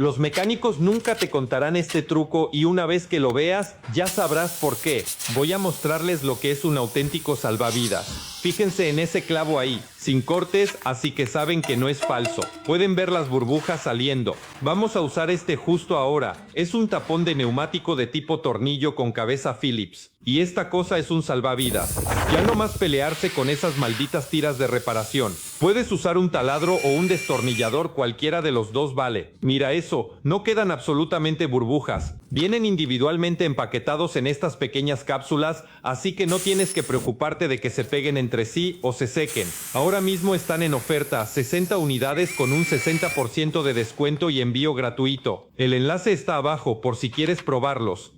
Los mecánicos nunca te contarán este truco y una vez que lo veas, ya sabrás por qué. Voy a mostrarles lo que es un auténtico salvavidas. Fíjense en ese clavo ahí, sin cortes, así que saben que no es falso. Pueden ver las burbujas saliendo. Vamos a usar este justo ahora. Es un tapón de neumático de tipo tornillo con cabeza Phillips. Y esta cosa es un salvavidas. Ya no más pelearse con esas malditas tiras de reparación. Puedes usar un taladro o un destornillador, cualquiera de los dos vale. Mira eso, no quedan absolutamente burbujas. Vienen individualmente empaquetados en estas pequeñas cápsulas, así que no tienes que preocuparte de que se peguen entre sí o se sequen. Ahora mismo están en oferta, 60 unidades con un 60% de descuento y envío gratuito. El enlace está abajo por si quieres probarlos.